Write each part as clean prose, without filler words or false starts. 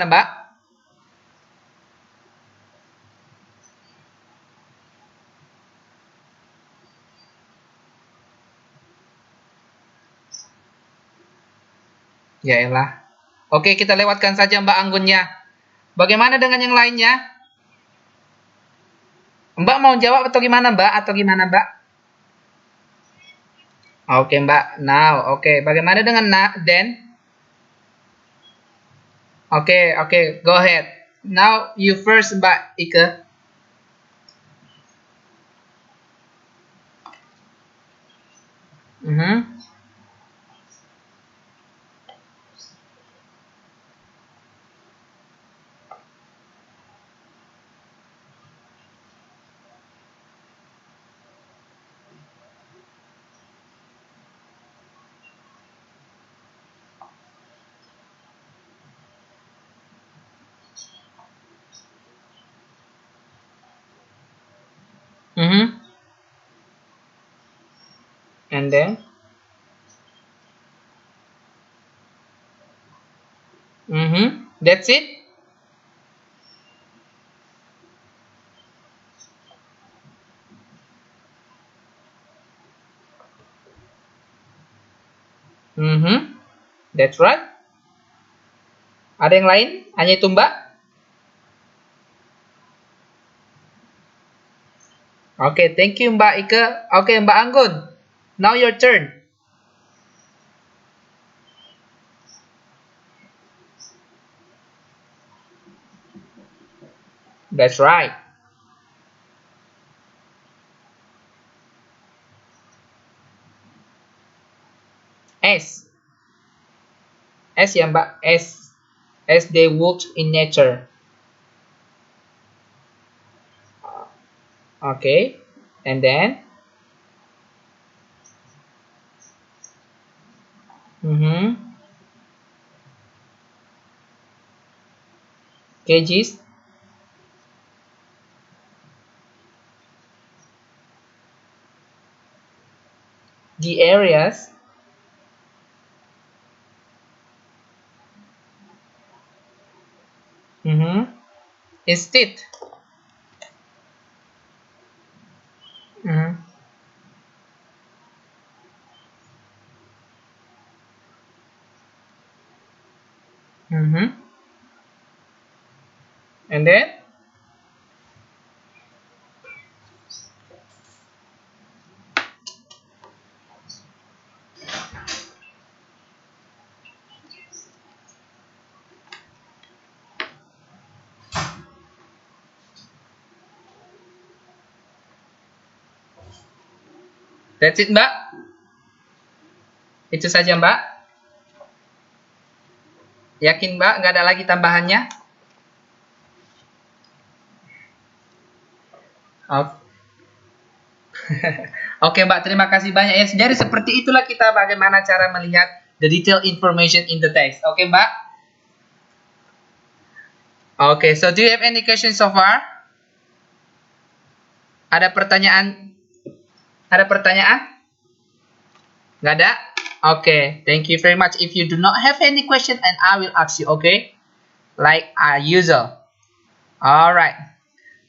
Mbak? Ya elah. Oke, kita lewatkan saja Mbak Anggunnya. Bagaimana dengan yang lainnya? Mbak mau jawab atau gimana Mbak? Atau gimana Mbak? Oke Mbak, now. Oke, bagaimana dengan then? Oke, go ahead. Now you first Mbak Ike. Mhm. Mhm. And then? Mhm. That's it? Mhm. That's right. Ada yang lain? Hanya itu Mbak? Oke, thank you Mbak Ike. Oke, Mbak Anggun. Now your turn. That's right. S. S ya Mbak. S. As they walked in nature. Okay. And then? Mm-hmm. Kgs. The areas. Mm-hmm. Instead. Mm-hmm. Mm-hmm. And then? That's it Mbak. Itu saja Mbak. Yakin Mbak nggak ada lagi tambahannya? Oke. Oke Mbak, terima kasih banyak ya. Jadi seperti itulah kita bagaimana cara melihat the detailed information in the text. Oke Mbak? Oke, so do you have any questions so far? Ada pertanyaan? Ada pertanyaan? Nggak ada? Oke, thank you very much. If you do not have any question, and I will ask you, okay? Like usual. Alright.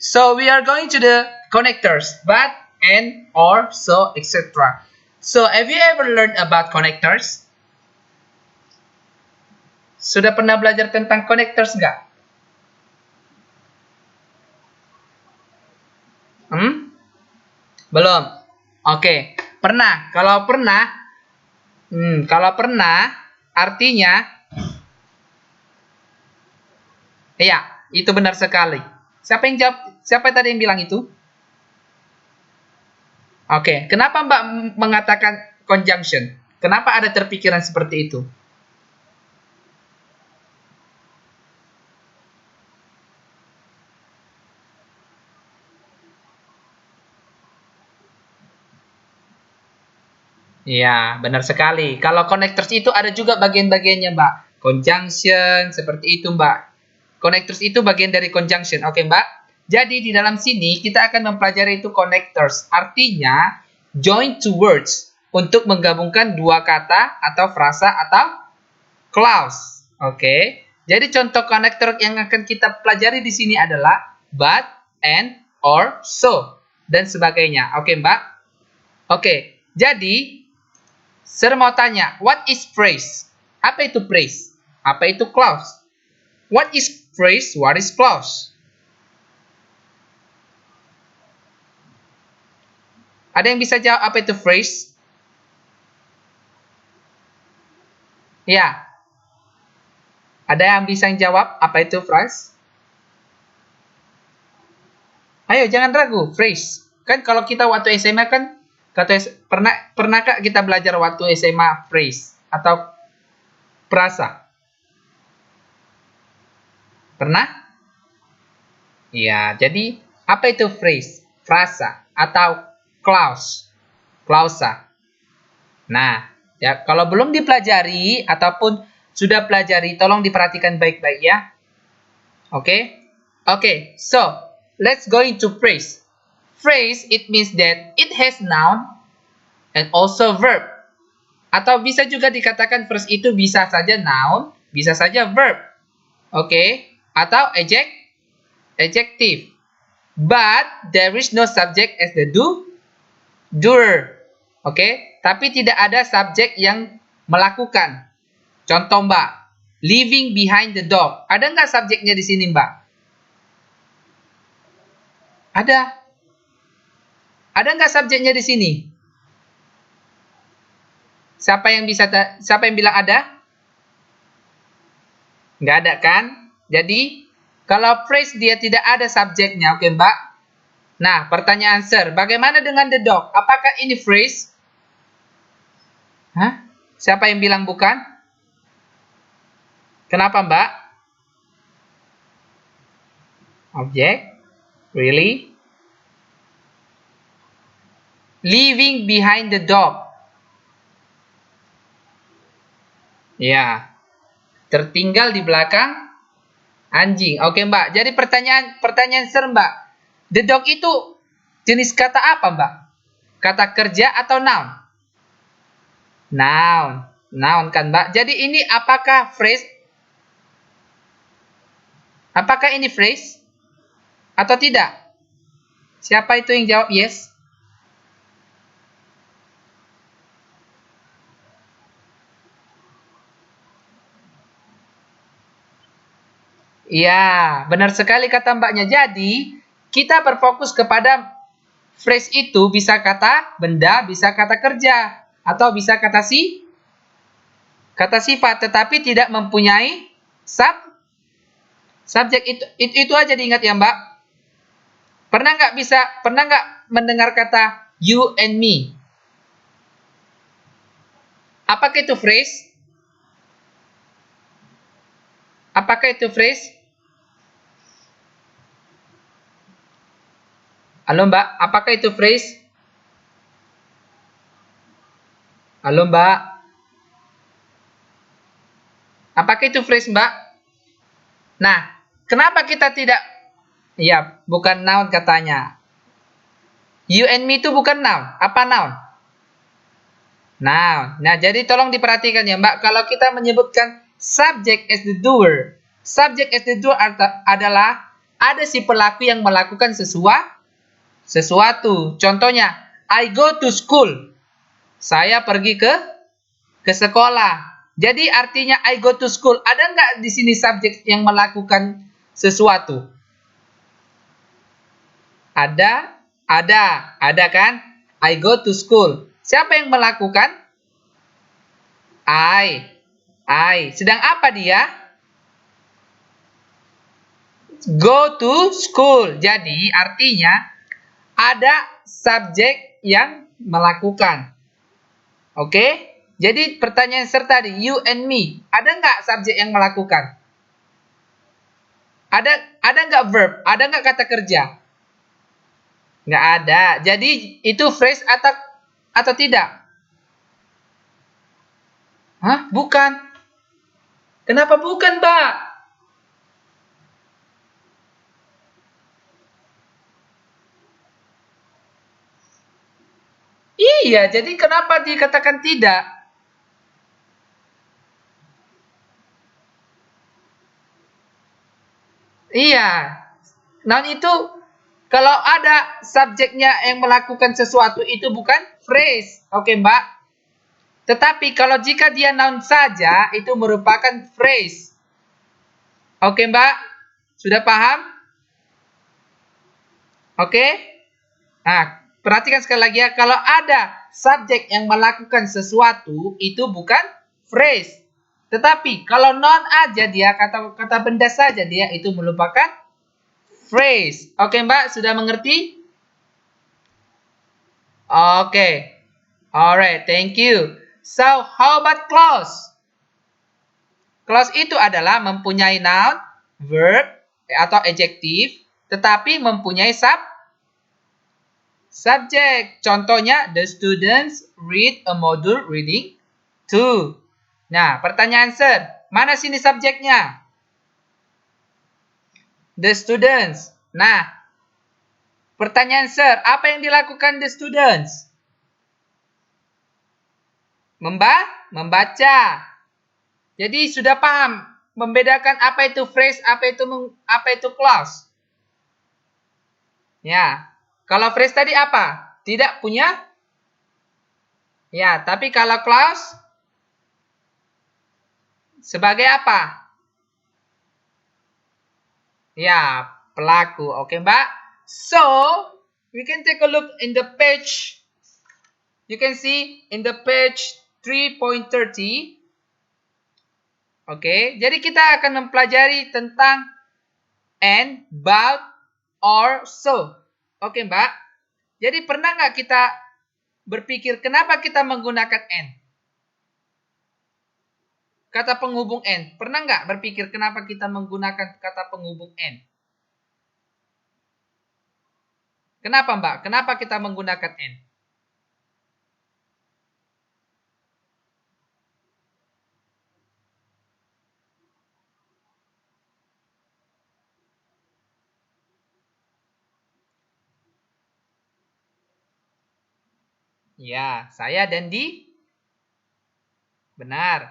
So we are going to the connectors, but, and, or, so, etc. So have you ever learned about connectors? Sudah pernah belajar tentang connectors nggak? Belum. Oke. Pernah. Kalau pernah, artinya, iya, itu benar sekali. Siapa yang jawab? Siapa tadi yang bilang itu? Oke. Kenapa Mbak mengatakan conjunction? Kenapa ada terpikiran seperti itu? Iya, benar sekali. Kalau connectors itu ada juga bagian-bagiannya, Mbak. Conjunction, seperti itu, Mbak. Connectors itu bagian dari conjunction. Oke, Mbak. Jadi, di dalam sini kita akan mempelajari itu connectors. Artinya, join two words. Untuk menggabungkan dua kata atau frasa atau clause. Oke. Jadi contoh konektor yang akan kita pelajari di sini adalah but, and, or, so, dan sebagainya. Oke, Mbak? Oke, jadi Sir mau tanya, what is phrase? Apa itu phrase? Apa itu clause? What is phrase? What is clause? Ada yang bisa jawab apa itu phrase? Ya. Ada yang bisa jawab apa itu phrase? Ayo, jangan ragu, phrase. Kan kalau kita waktu SMA kan pernahkah kita belajar waktu SMA phrase atau frasa? Pernah? Iya, jadi apa itu phrase? Frasa atau clause? Klausa. Nah, ya kalau belum dipelajari ataupun sudah pelajari, tolong diperhatikan baik-baik ya. Oke? Oke, so let's go into phrase. Phrase, it means that it has noun and also verb. Atau bisa juga dikatakan phrase itu bisa saja noun, bisa saja verb. Oke? Atau adjective. But there is no subject as the doer. Oke? Tapi tidak ada subjek yang melakukan. Contoh, Mbak, leaving behind the dog. Ada nggak subjeknya di sini, Mbak? Ada. Ada nggak subjeknya di sini? Siapa yang bilang ada? Nggak ada kan? Jadi, kalau phrase dia tidak ada subjeknya, oke, Mbak? Nah, pertanyaan Sir, bagaimana dengan the dog? Apakah ini phrase? Hah? Siapa yang bilang bukan? Kenapa, Mbak? Objek? Really? Leaving behind the dog. Ya. Tertinggal di belakang anjing. Oke, Mbak. Jadi pertanyaan Sir, Mbak. The dog itu jenis kata apa, Mbak? Kata kerja atau noun? Noun. Noun kan, Mbak? Jadi ini apakah phrase? Apakah ini phrase? Atau tidak? Siapa itu yang jawab yes? Iya, benar sekali kata Mbaknya. Jadi, kita berfokus kepada phrase itu bisa kata benda, bisa kata kerja, atau bisa kata sifat, tetapi tidak mempunyai subjek. Itu aja diingat ya, Mbak. Pernah nggak mendengar kata you and me? Apakah itu phrase? Apakah itu phrase? Halo, Mbak, apakah itu phrase? Halo, Mbak. Apakah itu phrase, Mbak? Nah, kenapa kita tidak... Ya, bukan noun katanya. You and me itu bukan noun. Apa noun? Noun. Nah, jadi tolong diperhatikan ya, Mbak. Kalau kita menyebutkan subject as the doer. Subject as the doer adalah ada si pelaku yang melakukan sesuatu. Contohnya, I go to school. Saya pergi ke sekolah. Jadi artinya I go to school. Ada nggak di sini subjek yang melakukan sesuatu? Ada kan? I go to school. Siapa yang melakukan? I. Sedang apa dia? Go to school. Jadi artinya ada subjek yang melakukan. Oke? Jadi pertanyaan Sir tadi, you and me. Ada nggak subjek yang melakukan? Ada nggak verb? Ada nggak kata kerja? Nggak ada. Jadi itu phrase atau tidak? Hah? Bukan. Kenapa bukan, Mbak? Iya, jadi kenapa dikatakan tidak? Iya. Noun itu kalau ada subjeknya yang melakukan sesuatu itu bukan phrase. Oke, Mbak. Tetapi kalau jika dia noun saja itu merupakan phrase. Oke, Mbak. Sudah paham? Oke? Nah, perhatikan sekali lagi ya. Kalau ada subjek yang melakukan sesuatu itu bukan phrase. Tetapi kalau noun aja dia kata benda saja dia itu merupakan phrase. Oke, Mbak, sudah mengerti? Oke. Alright, thank you. So, how about clause? Clause itu adalah mempunyai noun, verb, atau adjective, tetapi mempunyai subject. Contohnya, the students read a module reading 2. Nah, pertanyaan sir, mana sini subjeknya? The students. Nah, pertanyaan sir, apa yang dilakukan the students? Membaca. Jadi sudah paham membedakan apa itu phrase, apa itu clause. Ya. Kalau phrase tadi apa? Tidak punya. Ya, tapi kalau clause sebagai apa? Ya, pelaku. Oke, Mbak. So, we can take a look in the page. You can see in the page 3.30. Oke, jadi kita akan mempelajari tentang and, but, or, so. Oke, Mbak. Jadi pernah nggak kita berpikir kenapa kita menggunakan and? Kata penghubung and. Pernah nggak berpikir kenapa kita menggunakan kata penghubung and? Kenapa, Mbak? Kenapa kita menggunakan and? Ya, saya dan di. Benar.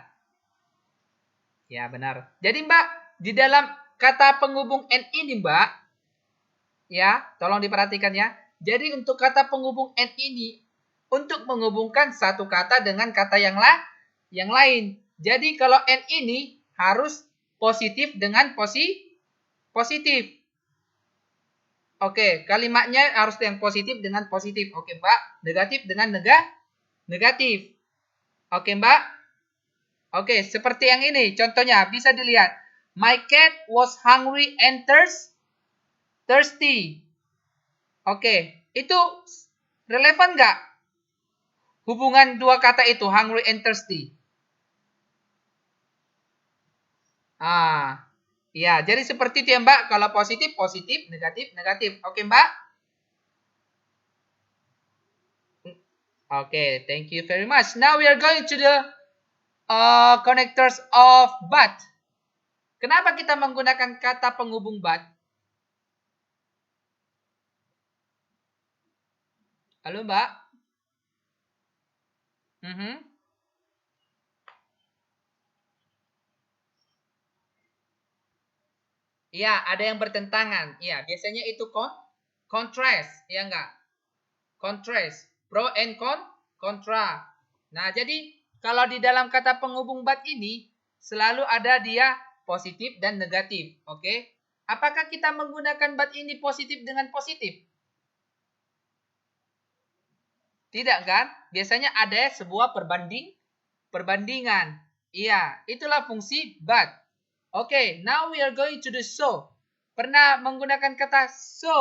Ya, benar. Jadi, Mbak, di dalam kata penghubung and ini, Mbak, ya, tolong diperhatikan ya. Jadi, untuk kata penghubung and ini, untuk menghubungkan satu kata dengan kata yang lain. Jadi, kalau and ini harus positif dengan positif. Oke, kalimatnya harus yang positif dengan positif. Oke, Mbak. Negatif dengan negatif. Oke, Mbak. Oke, seperti yang ini. Contohnya, bisa dilihat. My cat was hungry and thirsty. Oke, itu relevan nggak? Hubungan dua kata itu, hungry and thirsty. Ya, jadi seperti itu ya, Mbak. Kalau positif, positif, negatif, negatif. Oke, Mbak? Oke, thank you very much. Now we are going to the connectors of but. Kenapa kita menggunakan kata penghubung but? Halo, Mbak? Iya, ada yang bertentangan. Iya, biasanya itu contrast, ya enggak? Contrast, pro and kontra. Nah, jadi kalau di dalam kata penghubung but ini selalu ada dia positif dan negatif, oke? Apakah kita menggunakan but ini positif dengan positif? Tidak kan? Biasanya ada sebuah perbandingan. Iya, itulah fungsi but. Oke, now we are going to the so. Pernah menggunakan kata so?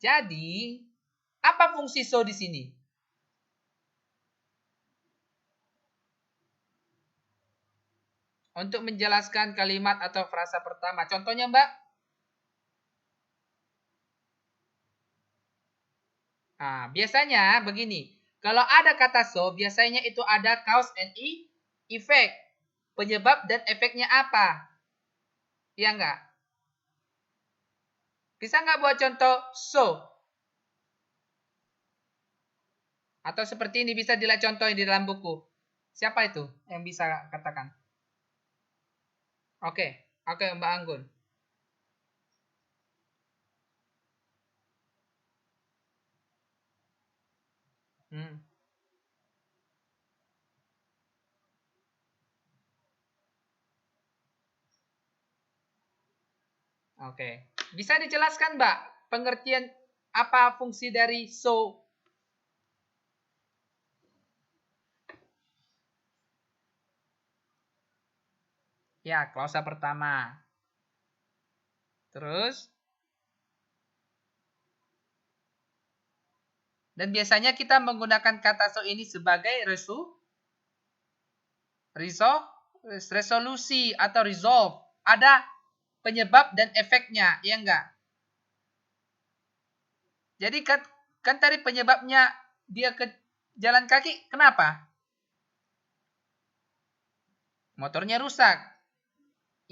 Jadi, apa fungsi so di sini? Untuk menjelaskan kalimat atau frasa pertama. Contohnya, Mbak? Nah, biasanya begini. Kalau ada kata so, biasanya itu ada cause and effect. Penyebab dan efeknya apa? Iya enggak? Bisa nggak buat contoh so? Atau seperti ini bisa dilihat contohnya di dalam buku. Siapa itu yang bisa katakan? Oke. Oke, Mbak Anggun. Hmm. Oke. Bisa dijelaskan, Mbak, pengertian apa fungsi dari so? Ya, klausa pertama. Terus? Dan biasanya kita menggunakan kata so ini sebagai resolusi atau resolve. Ada penyebab dan efeknya, ya enggak? Jadi kan tadi penyebabnya dia ke jalan kaki, kenapa? Motornya rusak.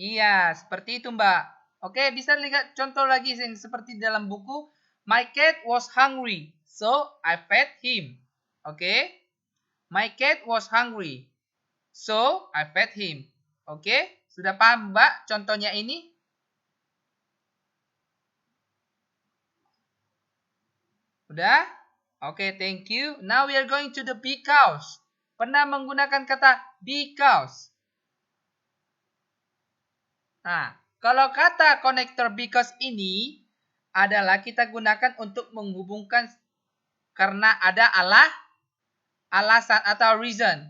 Iya, seperti itu, Mbak. Oke, bisa lihat contoh lagi yang seperti dalam buku. My cat was hungry, so I fed him. Oke? My cat was hungry, so I fed him. Oke? Sudah paham, Mbak, contohnya ini? Udah? Oke, thank you. Now we are going to the because. Pernah menggunakan kata because? Nah, kalau kata connector because ini adalah kita gunakan untuk menghubungkan karena ada alasan atau reason.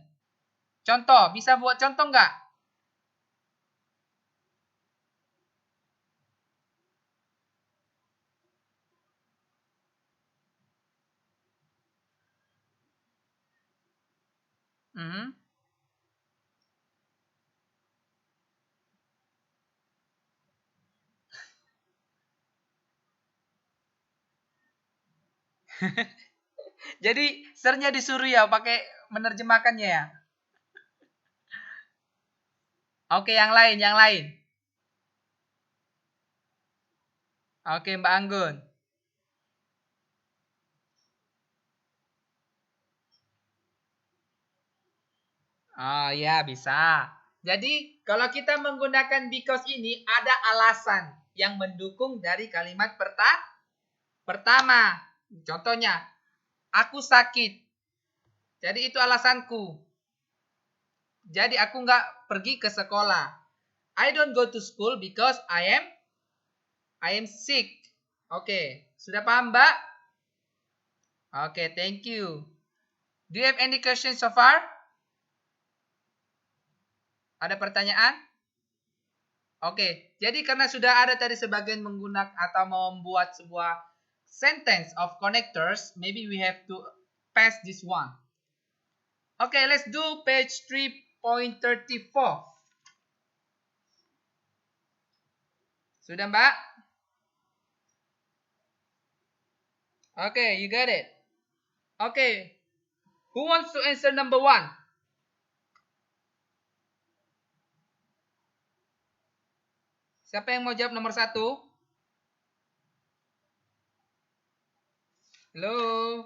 Contoh, bisa buat contoh nggak? Hmm. Jadi, sernya disuruh ya pakai menerjemahkannya ya. Oke, yang lain, yang lain. Oke, Mbak Anggun. Oh ya, bisa. Jadi, kalau kita menggunakan because ini ada alasan yang mendukung dari kalimat pertama. Contohnya, aku sakit. Jadi itu alasanku. Jadi aku nggak pergi ke sekolah. I don't go to school because I am sick. Oke, sudah paham, Mbak? Oke, thank you. Do you have any questions so far? Ada pertanyaan? Oke, jadi karena sudah ada tadi sebagian menggunakan atau membuat sebuah sentence of connectors, maybe we have to pass this one. Okay, let's do page 3.34. Sudah, Mbak? Okay, you got it. Okay, who wants to answer number 1? Siapa yang mau jawab nomor 1? Hello?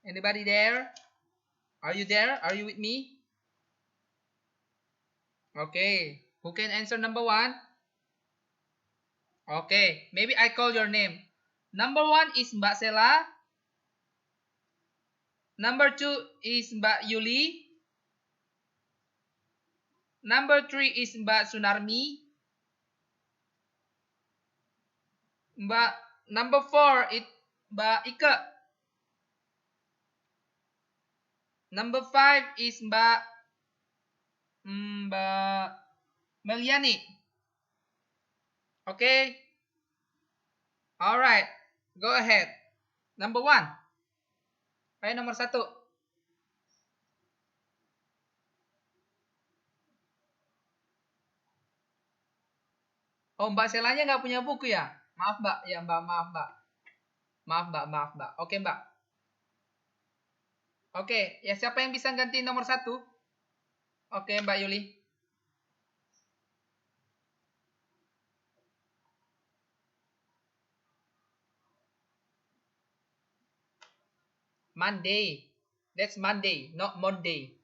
Anybody there? Are you there? Are you with me? Okay, who can answer number 1? Okay, maybe I call your name. Number 1 is Mbak Sela. Number 2 is Mbak Yuli. Number 3 is Mbak Sunarmi. Number 4 is Mbak Ika. Number 5 is Mbak Meliani. Okay? Alright, go ahead. Number 1. Ayo nomor 1. Oh, Mbak Selanya nggak punya buku ya? Maaf, Mbak. Ya, Mbak. Maaf, Mbak. Maaf, Mbak. Maaf, Mbak. Oke, Mbak. Oke, ya siapa yang bisa ganti nomor 1? Oke, Mbak Yuli. Monday. That's Monday, not Monday.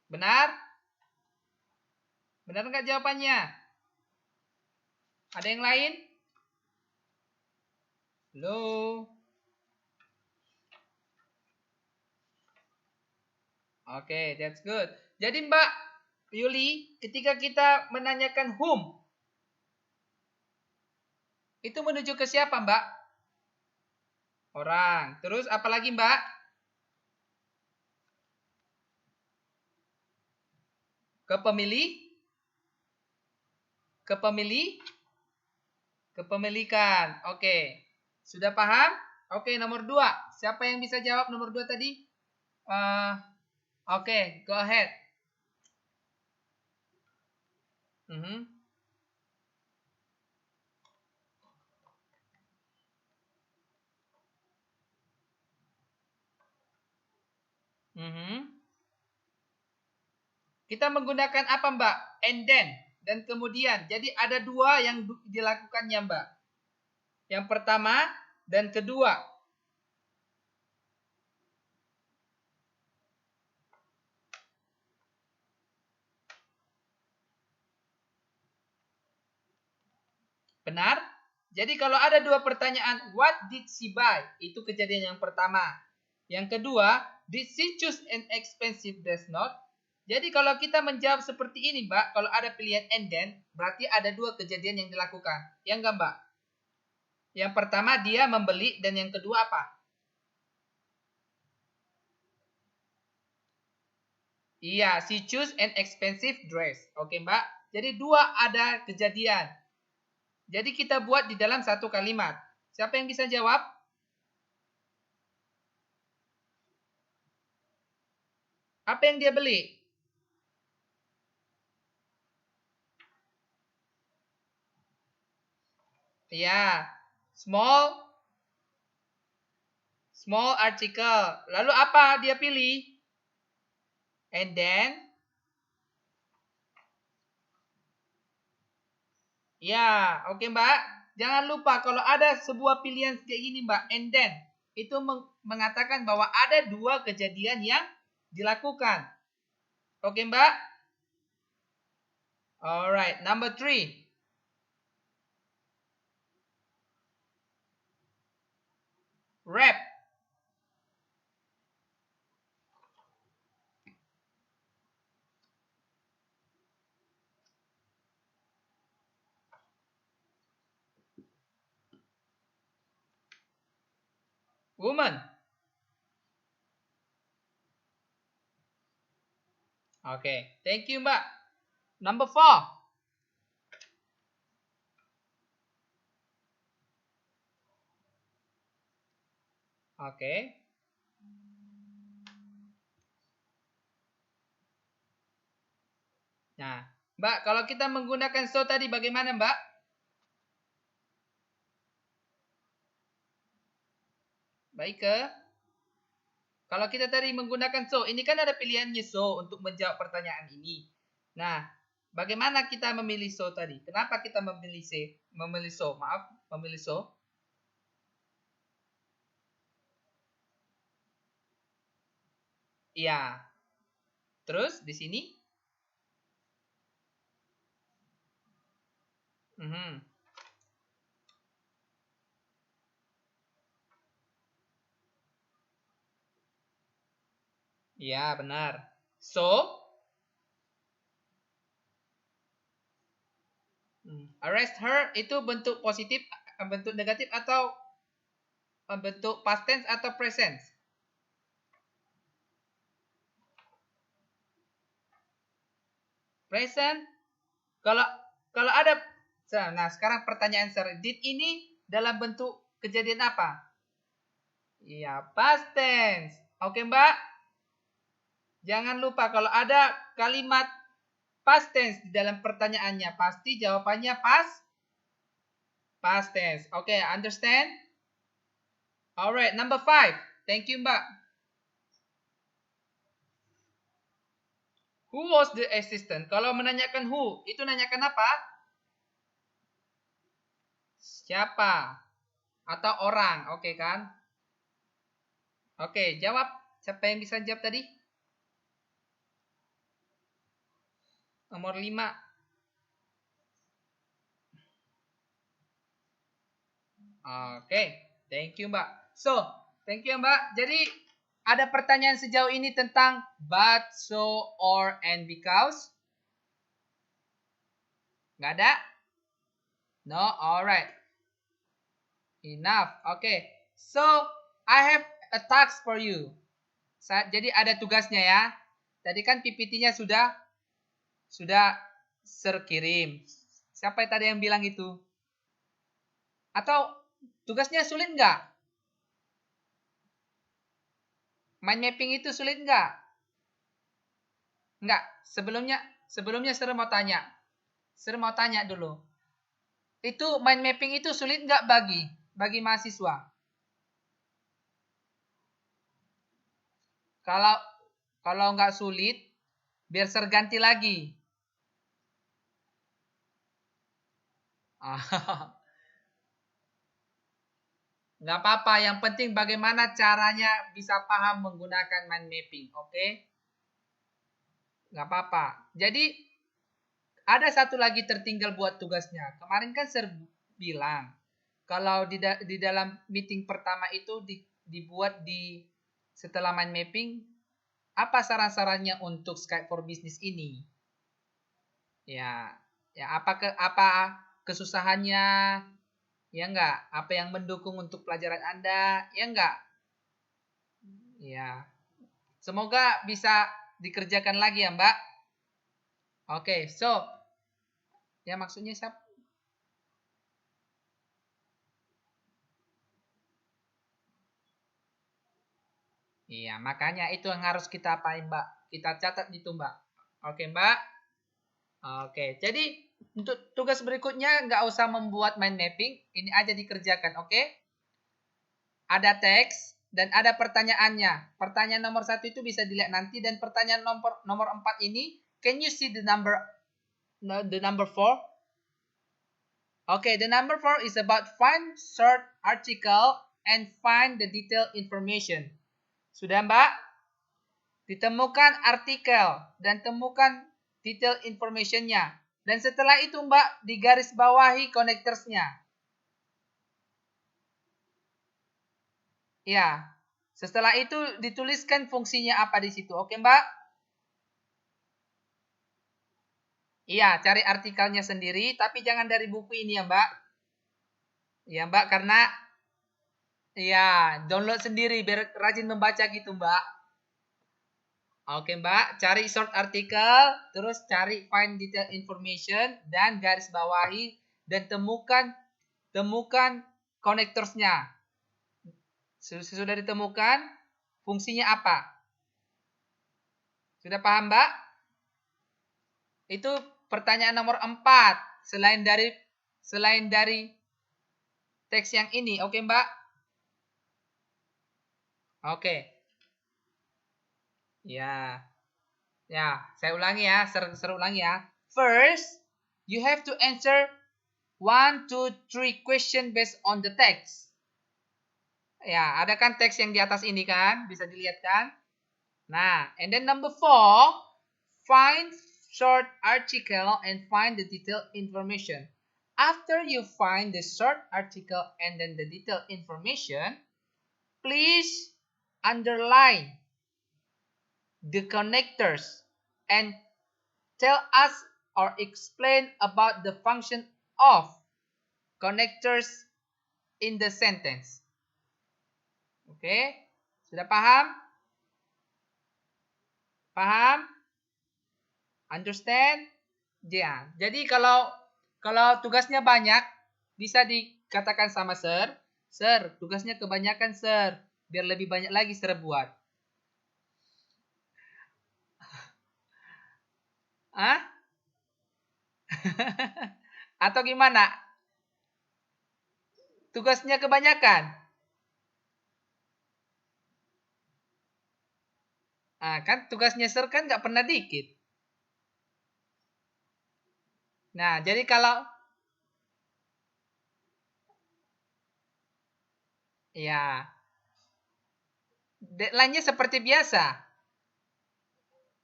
Benar? Benar nggak jawabannya? Ada yang lain? Halo? Oke, that's good. Jadi Mbak Yuli, ketika kita menanyakan whom, itu menuju ke siapa Mbak? Orang. Terus apa lagi Mbak? Ke pemilih? Ke pemilih? Kepemilikan. Oke. Sudah paham? Oke, nomor 2. Siapa yang bisa jawab nomor 2 tadi? Oke, go ahead. Kita menggunakan apa Mbak? And then. Dan kemudian. Jadi ada 2 yang dilakukannya Mbak. Yang pertama dan kedua. Benar? Jadi kalau ada 2 pertanyaan, what did she buy? Itu kejadian yang pertama. Yang kedua, did she choose an expensive dress not? Jadi kalau kita menjawab seperti ini Mbak, kalau ada pilihan and then, berarti ada 2 kejadian yang dilakukan. Ya enggak Mbak? Yang pertama dia membeli dan yang kedua apa? Iya, she choose an expensive dress. Oke Mbak. Jadi 2 ada kejadian. Jadi kita buat di dalam satu kalimat. Siapa yang bisa jawab? Apa yang dia beli? Ya, small article. Lalu apa dia pilih? And then? Ya, oke Mbak. Jangan lupa kalau ada sebuah pilihan kayak gini Mbak, and then. Itu mengatakan bahwa ada 2 kejadian yang dilakukan. Oke Mbak? Alright, number 3. Wrap. Woman. Oke, thank you Mbak. Number 4. Oke. Nah, Mbak, kalau kita menggunakan so tadi bagaimana Mbak? Baik ke? Kalau kita tadi menggunakan so, ini kan ada pilihannya so untuk menjawab pertanyaan ini. Nah, bagaimana kita memilih so tadi? Kenapa kita memilih so? Maaf, memilih so. Iya. Terus di sini? Iya, benar. So, arrest her itu bentuk positif, bentuk negatif atau bentuk past tense atau present? Present. Kalau ada, nah sekarang pertanyaan did ini dalam bentuk kejadian apa? Iya, past tense. Oke Mbak. Jangan lupa kalau ada kalimat past tense di dalam pertanyaannya, pasti jawabannya past tense. Oke, understand? Alright, number 5. Thank you Mbak. Who was the assistant? Kalau menanyakan who, itu nanyakan apa? Siapa? Atau orang, oke kan? Oke, jawab. Siapa yang bisa jawab tadi? Nomor 5. Oke, thank you Mbak. So, thank you Mbak. Jadi, ada pertanyaan sejauh ini tentang but, so, or, and because? Nggak ada? No? Alright. Enough. Okay. So, I have a task for you. Jadi ada tugasnya ya. Tadi kan PPT-nya sudah kirim. Siapa tadi yang bilang itu? Atau tugasnya sulit nggak? Mind mapping itu sulit nggak? Nggak. Sebelumnya Sir mau tanya. Sir mau tanya dulu. Itu mind mapping itu sulit nggak bagi mahasiswa? Kalau nggak sulit, biar Sir ganti lagi. Nggak apa-apa, yang penting bagaimana caranya bisa paham menggunakan mind mapping, oke? Nggak apa-apa. Jadi, ada satu lagi tertinggal buat tugasnya. Kemarin kan Sir bilang, kalau di dalam meeting pertama itu dibuat setelah mind mapping, apa saran-sarannya untuk Skype for Business ini? Ya, apa kesusahannya? Ya enggak? Apa yang mendukung untuk pelajaran Anda? Ya enggak? Ya. Semoga bisa dikerjakan lagi ya, Mbak. Oke, so ya maksudnya siapa? Iya, makanya itu yang harus kita apain, Mbak. Kita catat gitu, Mbak. Oke, Mbak. Oke, jadi untuk tugas berikutnya nggak usah membuat mind mapping, ini aja dikerjakan, oke? Ada teks dan ada pertanyaannya. Pertanyaan nomor 1 itu bisa dilihat nanti dan pertanyaan nomor 4 ini, can you see the number 4? Okay, the number 4 is about find short article and find the detailed information. Sudah, Mbak? Ditemukan artikel dan temukan detail information-nya. Dan setelah itu, Mbak, digaris bawahi connectors-nya. Ya. Setelah itu dituliskan fungsinya apa di situ. Oke, Mbak? Iya, cari artikelnya sendiri, tapi jangan dari buku ini ya, Mbak. Ya, Mbak, karena ya, download sendiri biar rajin membaca gitu, Mbak. Oke, Mbak, cari short article, terus cari find detail information dan garis bawahi dan temukan connectors-nya. Sudah ditemukan, fungsinya apa? Sudah paham, Mbak? Itu pertanyaan nomor 4. Selain dari teks yang ini, oke, Mbak? Oke. Ya. Ya, saya ulangi ya, seru ulangi ya. First, you have to answer 1, 2, 3 question based on the text. Ya, ada kan teks yang di atas ini kan? Bisa dilihat kan? Nah, and then number 4, find short article and find the detailed information. After you find the short article and then the detailed information, please underline the connectors and tell us or explain about the function of connectors in the sentence. Oke, sudah paham? Paham? Understand? Ya, jadi kalau tugasnya banyak, bisa dikatakan sama Sir, Sir, tugasnya kebanyakan Sir, biar lebih banyak lagi Sir buat. Hah? Atau gimana? Tugasnya kebanyakan? Ah, kan tugasnya Sir kan nggak pernah dikit. Nah, jadi kalau ya deadline-nya seperti biasa.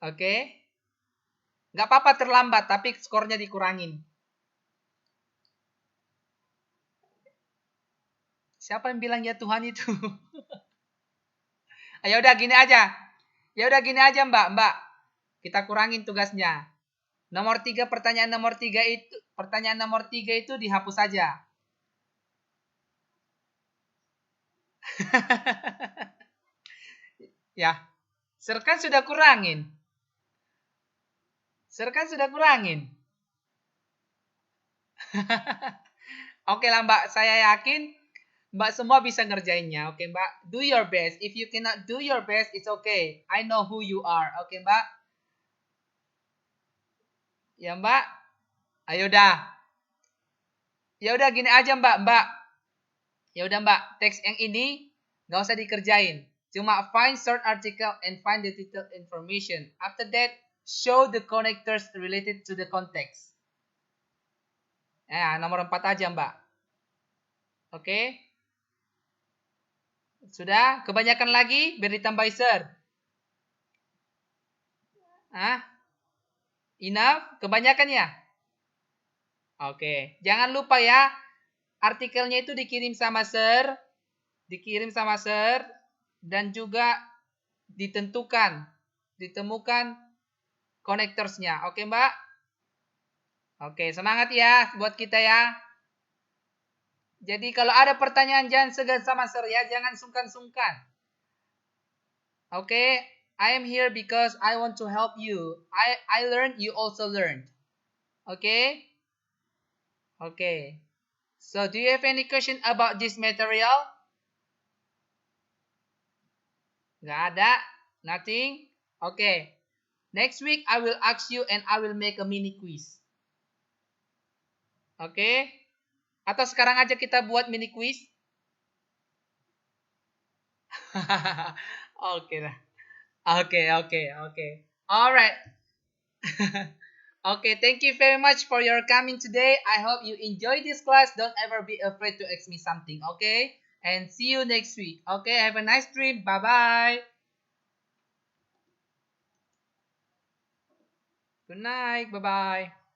Oke. Nggak apa-apa terlambat, tapi skornya dikurangin. Siapa yang bilang ya Tuhan itu? Ya udah gini aja. Ya udah gini aja, Mbak. Mbak, kita kurangin tugasnya. Pertanyaan nomor 3 itu dihapus saja. Ya. Sir kan sudah kurangin. Oke lah Mbak, saya yakin Mbak semua bisa ngerjainnya. Oke Mbak, do your best. If you cannot do your best, it's okay. I know who you are. Oke Mbak? Ya Mbak? Ayo dah. Ya udah gini aja Mbak. Ya udah Mbak, teks yang ini nggak usah dikerjain. Cuma find short article and find the detailed information. After that, show the connectors related to the context. Nomor 4 aja Mbak. Oke? Sudah? Kebanyakan lagi? Biar ditambahi sir. Enough? Kebanyakan ya? Oke. Jangan lupa ya, artikelnya itu dikirim sama sir, dan juga ditemukan connectorsnya. Oke Mbak? Oke, semangat ya buat kita ya. Jadi kalau ada pertanyaan jangan segan sama sir ya, jangan sungkan-sungkan. Oke, I am here because I want to help you. I learned, you also learned. Okay? Okay. So, do you have any question about this material? Nggak ada? Nothing? Okay. Next week, I will ask you and I will make a mini quiz. Okay? Atau sekarang aja kita buat mini quiz? Oke lah. Okay. Alright. Okay, thank you very much for your coming today. I hope you enjoy this class. Don't ever be afraid to ask me something, okay? And see you next week. Okay, have a nice trip. Bye-bye. Good night. Bye-bye.